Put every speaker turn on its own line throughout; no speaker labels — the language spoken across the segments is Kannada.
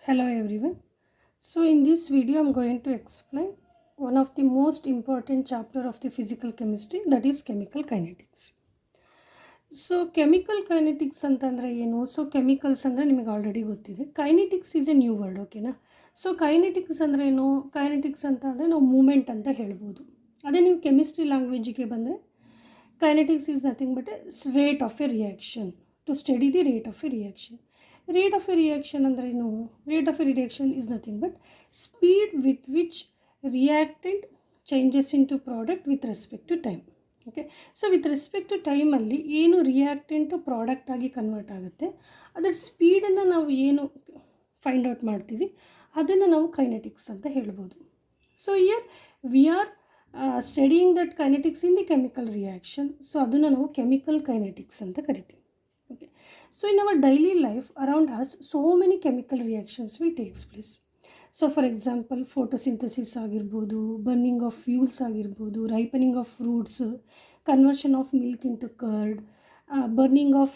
Hello everyone. So in this video I'm going to explain one of the most important chapter of the physical chemistry, that is chemical kinetics. So chemical kinetics ಅಂತಂದ್ರೆ ಏನು? ಸೊ ಕೆಮಿಕಲ್ಸ್ ಅಂದರೆ ನಿಮಗೆ ಆಲ್ರೆಡಿ ಗೊತ್ತಿದೆ. Kinetics is A new word, ಓಕೆನಾ? ಸೊ ಕೈನೆಟಿಕ್ಸ್ ಅಂದರೆ ಏನು? ಕೈನೆಟಿಕ್ಸ್ ಅಂತ ಅಂದರೆ ನಾವು ಮೂಮೆಂಟ್ ಅಂತ ಹೇಳ್ಬೋದು. ಅದೇ ನೀವು ಕೆಮಿಸ್ಟ್ರಿ ಲ್ಯಾಂಗ್ವೇಜಿಗೆ ಬಂದರೆ kinetics is nothing but a rate of a reaction, to study the rate of a reaction. Rate of a reaction ಅಂದರೆ ಏನು? Rate of a reaction is nothing but speed with which reactant changes into product with respect to time. Okay, so with respect to ಟೈಮಲ್ಲಿ ಏನು ರಿಯಾಕ್ಟೆಂಟು ಪ್ರಾಡಕ್ಟ್ ಆಗಿ ಕನ್ವರ್ಟ್ ಆಗುತ್ತೆ, ಅದರ ಸ್ಪೀಡನ್ನು ನಾವು ಏನು ಫೈಂಡ್ ಔಟ್ ಮಾಡ್ತೀವಿ ಅದನ್ನು ನಾವು ಕೈನೆಟಿಕ್ಸ್ ಅಂತ ಹೇಳ್ಬೋದು. So here we are studying that kinetics in the chemical reaction. So ಅದನ್ನು ನಾವು ಕೆಮಿಕಲ್ ಕೈನೆಟಿಕ್ಸ್ ಅಂತ ಕರಿತೀವಿ. Okay, so in our daily life around us so many chemical reactions will takes place. So for example photosynthesis ಆಗಿರ್ಬೋದು, burning of fuels ಆಗಿರ್ಬೋದು, ripening of fruits, conversion of milk into curd, burning of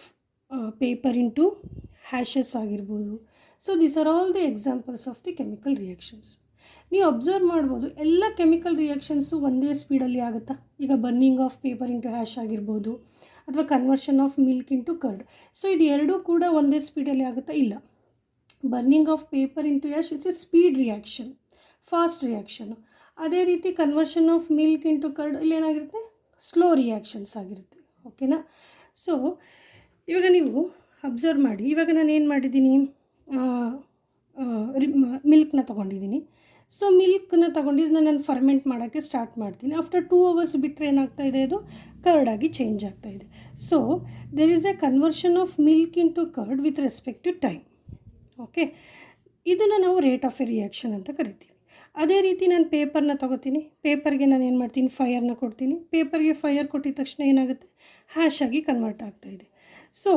paper into ashes ಆಗಿರ್ಬೋದು. So these are all the examples of the chemical reactions. ನೀವು ಅಬ್ಸರ್ವ್ ಮಾಡ್ಬೋದು, ಎಲ್ಲ ಕೆಮಿಕಲ್ ರಿಯಾಕ್ಷನ್ಸು ಒಂದೇ ಸ್ಪೀಡಲ್ಲಿ ಆಗುತ್ತಾ? ಈಗ burning of paper into ash ಆಗಿರ್ಬೋದು, ಅಥವಾ conversion of milk into curd. So ಇದು ಎರಡೂ ಕೂಡ ಒಂದೇ ಸ್ಪೀಡಲ್ಲಿ ಆಗುತ್ತಾ? ಇಲ್ಲ. Burning of paper into ash it's a speed reaction, fast reaction. ಅದೇ ರೀತಿ conversion of milk into curd ಇಲ್ಲಿ ಏನಾಗಿರುತ್ತೆ? ಸ್ಲೋ ರಿಯಾಕ್ಷನ್ಸ್ ಆಗಿರುತ್ತೆ. ಓಕೆನಾ? ಸೊ ಇವಾಗ ನೀವು ಅಬ್ಸರ್ವ್ ಮಾಡಿ, ಇವಾಗ ನಾನು ಏನು ಮಾಡಿದ್ದೀನಿ, ಮಿಲ್ಕ್ನ ತೊಗೊಂಡಿದ್ದೀನಿ. ಸೊ ಮಿಲ್ಕ್ನ ತೊಗೊಂಡಿದ್ದು ನಾನು ಫರ್ಮೆಂಟ್ ಮಾಡೋಕ್ಕೆ ಸ್ಟಾರ್ಟ್ ಮಾಡ್ತೀನಿ. ಆಫ್ಟರ್ 2 hours ಬಿಟ್ಟರೆ ಏನಾಗ್ತಾಯಿದೆ, ಅದು ಕರ್ಡಾಗಿ ಚೇಂಜ್ ಆಗ್ತಾಯಿದೆ. So there is a conversion of milk into curd with respect to time. Okay, ಇದನ್ನು ನಾವು ರೇಟ್ ಆಫ್ ಎ ರಿಯಾಕ್ಷನ್ ಅಂತ ಕರಿತೀವಿ. ಅದೇ ರೀತಿ ನಾನು ಪೇಪರ್ನ ತೊಗೋತೀನಿ, ಪೇಪರ್ಗೆ ನಾನು ಏನು ಮಾಡ್ತೀನಿ, ಫೈರ್ನ ಕೊಡ್ತೀನಿ. ಪೇಪರ್ಗೆ ಫೈರ್ ಕೊಟ್ಟಿದ ತಕ್ಷಣ ಏನಾಗುತ್ತೆ, ಹ್ಯಾಶ್ ಆಗಿ ಕನ್ವರ್ಟ್ ಆಗ್ತಾಯಿದೆ. ಸೊ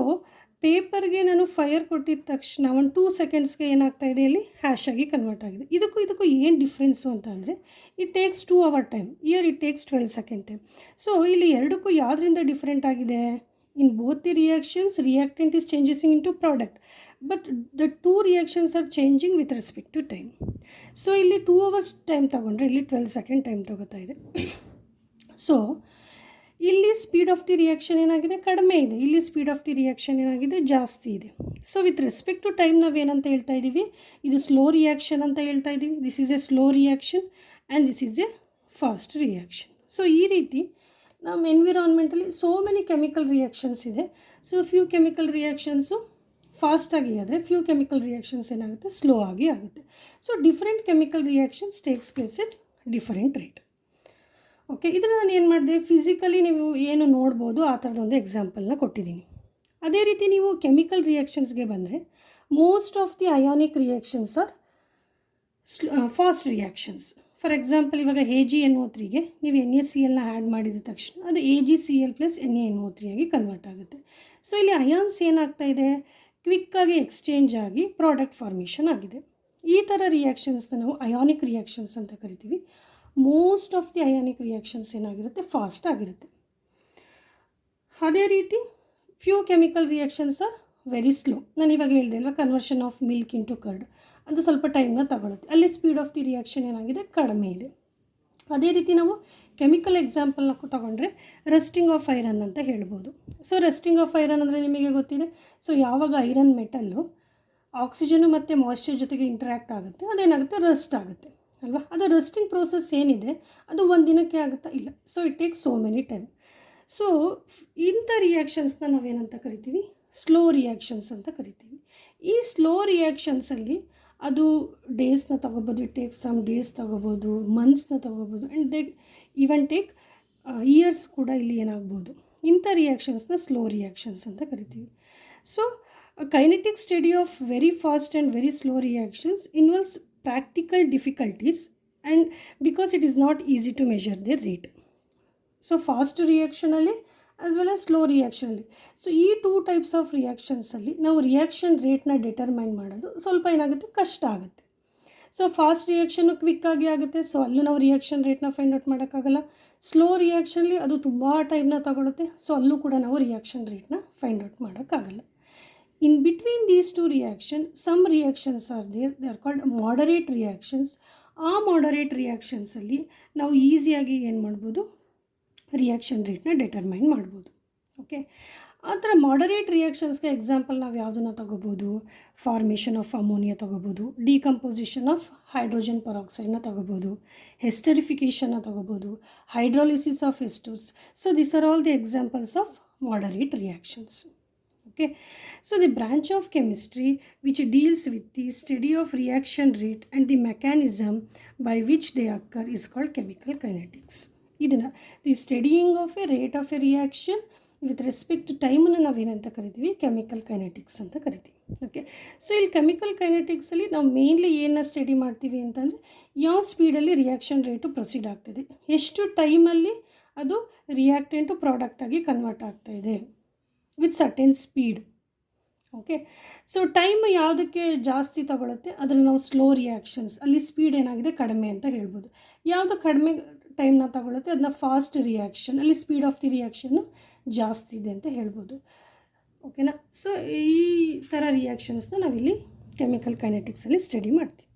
ಪೇಪರ್ಗೆ ನಾನು ಫೈರ್ ಕೊಟ್ಟಿದ ತಕ್ಷಣ 1-2 ಸೆಕೆಂಡ್ಸ್ಗೆ ಏನಾಗ್ತಾಯಿದೆ, ಇಲ್ಲಿ ಹ್ಯಾಶ್ ಆಗಿ ಕನ್ವರ್ಟ್ ಆಗಿದೆ. ಇದಕ್ಕೂ ಏನು ಡಿಫ್ರೆನ್ಸು ಅಂತ ಅಂದರೆ, it takes 2 hour time, here it takes 12 seconds time. So ಇಲ್ಲಿ ಎರಡಕ್ಕೂ ಯಾವುದರಿಂದ ಡಿಫ್ರೆಂಟ್ ಆಗಿದೆ? In both the reactions reactant is changing into product, but the 2 reactions are changing with respect to time. So ಇಲ್ಲಿ 2 hours ಟೈಮ್ ತೊಗೊಂಡ್ರೆ ಇಲ್ಲಿ 12 seconds ಟೈಮ್ ತೊಗೋತಾ ಇದೆ. ಸೊ ಇಲ್ಲಿ ಸ್ಪೀಡ್ ಆಫ್ ದಿ ರಿಯಾಕ್ಷನ್ ಏನಾಗಿದೆ, ಕಡಿಮೆ ಇದೆ. ಇಲ್ಲಿ ಸ್ಪೀಡ್ ಆಫ್ ದಿ ರಿಯಾಕ್ಷನ್ ಏನಾಗಿದೆ, ಜಾಸ್ತಿ ಇದೆ. So with respect to time ನಾವು ಏನಂತ ಹೇಳ್ತಾ ಇದ್ದೀವಿ, ಇದು ಸ್ಲೋ ರಿಯಾಕ್ಷನ್ ಅಂತ ಹೇಳ್ತಾ ಇದ್ದೀವಿ. This is a slow reaction and this is a fast reaction. So ಈ ರೀತಿ ನಮ್ಮ ಎನ್ವಿರಾನ್ಮೆಂಟಲ್ಲಿ ಸೋ ಮೆನಿ ಕೆಮಿಕಲ್ ರಿಯಾಕ್ಷನ್ಸ್ ಇದೆ. ಸೊ ಫ್ಯೂ ಕೆಮಿಕಲ್ ರಿಯಾಕ್ಷನ್ಸು ಫಾಸ್ಟಾಗಿ ಆದರೆ ಫ್ಯೂ ಕೆಮಿಕಲ್ ರಿಯಾಕ್ಷನ್ಸ್ ಏನಾಗುತ್ತೆ, ಸ್ಲೋ ಆಗಿ ಆಗುತ್ತೆ. So different chemical reactions takes place at different rate. Okay, ಇದನ್ನು ನಾನು ಏನು ಮಾಡಿದೆ, ಫಿಸಿಕಲಿ ನೀವು ಏನು ನೋಡ್ಬೋದು ಆ ಥರದೊಂದು ಎಕ್ಸಾಂಪಲ್ನ ಕೊಟ್ಟಿದ್ದೀನಿ. ಅದೇ ರೀತಿ ನೀವು ಕೆಮಿಕಲ್ ರಿಯಾಕ್ಷನ್ಸ್ಗೆ ಬಂದರೆ, most of the ionic reactions are fast reactions. For example ಇವಾಗ AgNO3ಗೆ ನೀವು NaClನ ಆ್ಯಡ್ ಮಾಡಿದ ತಕ್ಷಣ ಅದು AgCl + NaNO3 ಆಗಿ ಕನ್ವರ್ಟ್ ಆಗುತ್ತೆ. ಸೊ ಇಲ್ಲಿ ಅಯಾನ್ಸ್ ಏನಾಗ್ತಾ ಇದೆ, ಕ್ವಿಕ್ಕಾಗಿ ಎಕ್ಸ್ಚೇಂಜ್ ಆಗಿ ಪ್ರಾಡಕ್ಟ್ ಫಾರ್ಮೇಷನ್ ಆಗಿದೆ. ಈ ಥರ ರಿಯಾಕ್ಷನ್ಸ್ನ ನಾವು ಅಯಾನಿಕ್ ರಿಯಾಕ್ಷನ್ಸ್ ಅಂತ ಕರಿತೀವಿ. Most of the ionic reactions ಏನಾಗಿರುತ್ತೆ, ಫಾಸ್ಟ್ ಆಗಿರುತ್ತೆ. ಅದೇ ರೀತಿ few chemical reactions are very slow. ನಾನು ಇವಾಗ ಹೇಳಿದೆ ಅಲ್ವಾ, conversion of milk into curd, ಅದು ಸ್ವಲ್ಪ ಟೈಮ್ನ ತಗೊಳುತ್ತೆ. ಅಲ್ಲಿ ಸ್ಪೀಡ್ ಆಫ್ ದಿ ರಿಯಾಕ್ಷನ್ ಏನಾಗಿದೆ, ಕಡಿಮೆ ಇದೆ. ಅದೇ ರೀತಿ ನಾವು ಕೆಮಿಕಲ್ ಎಕ್ಸಾಂಪಲ್ನ ತಗೊಂಡ್ರೆ ರಸ್ಟಿಂಗ್ ಆಫ್ ಐರನ್ ಅಂತ ಹೇಳ್ಬೋದು. ಸೊ ರಸ್ಟಿಂಗ್ ಆಫ್ ಐರನ್ ಅಂದರೆ ನಿಮಗೆ ಗೊತ್ತಿದೆ. ಸೊ ಯಾವಾಗ ಐರನ್ ಮೆಟಲ್ಲು ಆಕ್ಸಿಜನು ಮತ್ತು ಮಾಯ್ಶ್ಚರ್ ಜೊತೆಗೆ ಇಂಟ್ರ್ಯಾಕ್ಟ್ ಆಗುತ್ತೆ, ಅದೇನಾಗುತ್ತೆ, ರಸ್ಟ್ ಆಗುತ್ತೆ ಅಲ್ವಾ. ಅದು ರಸ್ಟಿಂಗ್ ಪ್ರೋಸೆಸ್ ಏನಿದೆ ಅದು ಒಂದು ದಿನಕ್ಕೆ ಆಗುತ್ತಾ? ಇಲ್ಲ. So it takes so many time. So ಇಂಥ ರಿಯಾಕ್ಷನ್ಸ್ನ ನಾವೇನಂತ ಕರಿತೀವಿ, ಸ್ಲೋ ರಿಯಾಕ್ಷನ್ಸ್ ಅಂತ ಕರಿತೀವಿ. ಈ ಸ್ಲೋ ರಿಯಾಕ್ಷನ್ಸಲ್ಲಿ ಅದು ಡೇಸ್ನ ತೊಗೋಬೋದು, ಇಟ್ ಟೇಕ್ಸ್ ಸಮ್ ಡೇಸ್ ತೊಗೋಬೋದು, ಮಂತ್ಸ್ನ ತೊಗೋಬೋದು, and they even take years ಕೂಡ ಇಲ್ಲಿ ಏನಾಗ್ಬೋದು. ಇಂಥ ರಿಯಾಕ್ಷನ್ಸ್ನ ಸ್ಲೋ ರಿಯಾಕ್ಷನ್ಸ್ ಅಂತ ಕರಿತೀವಿ. So kinetic study of very fast and very slow reactions involves practical difficulties and because it is not easy to measure their rate. So fast reaction alli as well as slow reaction alli, so ee 2 types of reactions alli ನಾವು reaction rate na determine ಮಾಡೋದು ಸ್ವಲ್ಪ ಏನಾಗುತ್ತೆ, ಕಷ್ಟ ಆಗುತ್ತೆ. ಸೊ ಫಾಸ್ಟ್ ರಿಯಾಕ್ಷನ್ನು ಕ್ವಿಕ್ ಆಗಿ ಆಗುತ್ತೆ, ಸೊ ಅಲ್ಲೂ ನಾವು ರಿಯಾಕ್ಷನ್ ರೇಟ್ನ ಫೈಂಡ್ ಔಟ್ ಮಾಡೋಕ್ಕಾಗಲ್ಲ. ಸ್ಲೋ ರಿಯಾಕ್ಷನ್ಲಿ ಅದು ತುಂಬ ಟೈಮ್ನ ತಗೊಳುತ್ತೆ, ಸೊ ಅಲ್ಲೂ ಕೂಡ ನಾವು ರಿಯಾಕ್ಷನ್ ರೇಟ್ನ ಫೈಂಡ್ ಔಟ್ ಮಾಡೋಕ್ಕಾಗಲ್ಲ. In between these two reactions, some reactions are there, they are called moderate reactions. ಆ moderate reactionsಲ್ಲಿ ನಾವು ಈಸಿಯಾಗಿ ಏನು ಮಾಡ್ಬೋದು, ರಿಯಾಕ್ಷನ್ ರೇಟ್ನ ಡಿಟರ್ಮೈನ್ ಮಾಡ್ಬೋದು. ಓಕೆ, ಆ ಥರ ಮಾಡರೇಟ್ ರಿಯಾಕ್ಷನ್ಸ್ಗೆ ಎಕ್ಸಾಂಪಲ್ ನಾವು ಯಾವುದನ್ನು ತಗೋಬೋದು, ಫಾರ್ಮೇಷನ್ ಆಫ್ ಅಮೋನಿಯಾ ತಗೋಬೋದು, ಡಿಕಂಪೋಸಿಷನ್ ಆಫ್ ಹೈಡ್ರೋಜನ್ ಪರಾಕ್ಸೈಡ್ನ ತಗೋಬೋದು, ಹೆಸ್ಟರಿಫಿಕೇಷನ್ನ ತಗೋಬೋದು, hydrolysis of esters. So this are all the examples of moderate reactions. Okay, so the branch of chemistry which deals with the study of reaction rate and the mechanism by which they occur is called chemical kinetics. ಇದನ್ನು the studying of a rate of a reaction with respect to ಟೈಮನ್ನು ನಾವೇನಂತ ಕರಿತೀವಿ, ಕೆಮಿಕಲ್ ಕೈನೆಟಿಕ್ಸ್ ಅಂತ ಕರಿತೀವಿ. ಓಕೆ, ಸೊ ಇಲ್ಲಿ ಕೆಮಿಕಲ್ ಕೈನೆಟಿಕ್ಸಲ್ಲಿ ನಾವು ಮೇನ್ಲಿ ಏನನ್ನ ಸ್ಟಡಿ ಮಾಡ್ತೀವಿ ಅಂತಂದರೆ ಯಾವ ಸ್ಪೀಡಲ್ಲಿ ರಿಯಾಕ್ಷನ್ ರೇಟು ಪ್ರೊಸೀಡ್ ಆಗ್ತಿದೆ, ಎಷ್ಟು ಟೈಮಲ್ಲಿ ಅದು ರಿಯಾಕ್ಟೆಂಟು ಪ್ರಾಡಕ್ಟಾಗಿ ಕನ್ವರ್ಟ್ ಆಗ್ತಾಯಿದೆ with certain speed. Okay, so time ಯಾವುದಕ್ಕೆ ಜಾಸ್ತಿ ತಗೊಳುತ್ತೆ ಅದನ್ನು ನಾವು ಸ್ಲೋ ರಿಯಾಕ್ಷನ್ಸ್, ಅಲ್ಲಿ ಸ್ಪೀಡ್ ಏನಾಗಿದೆ ಕಡಿಮೆ ಅಂತ ಹೇಳ್ಬೋದು. ಯಾವುದು ಕಡಿಮೆ ಟೈಮ್ನ ತಗೊಳುತ್ತೆ ಅದನ್ನ ಫಾಸ್ಟ್ ರಿಯಾಕ್ಷನ್, ಅಲ್ಲಿ ಸ್ಪೀಡ್ ಆಫ್ ದಿ ರಿಯಾಕ್ಷನ್ನು ಜಾಸ್ತಿ ಇದೆ ಅಂತ ಹೇಳ್ಬೋದು. ಓಕೆನಾ, ಸೊ ಈ ಥರ ರಿಯಾಕ್ಷನ್ಸ್ನ ನಾವಿಲ್ಲಿ ಕೆಮಿಕಲ್ ಕೈನೆಟಿಕ್ಸಲ್ಲಿ ಸ್ಟಡಿ ಮಾಡ್ತೀವಿ.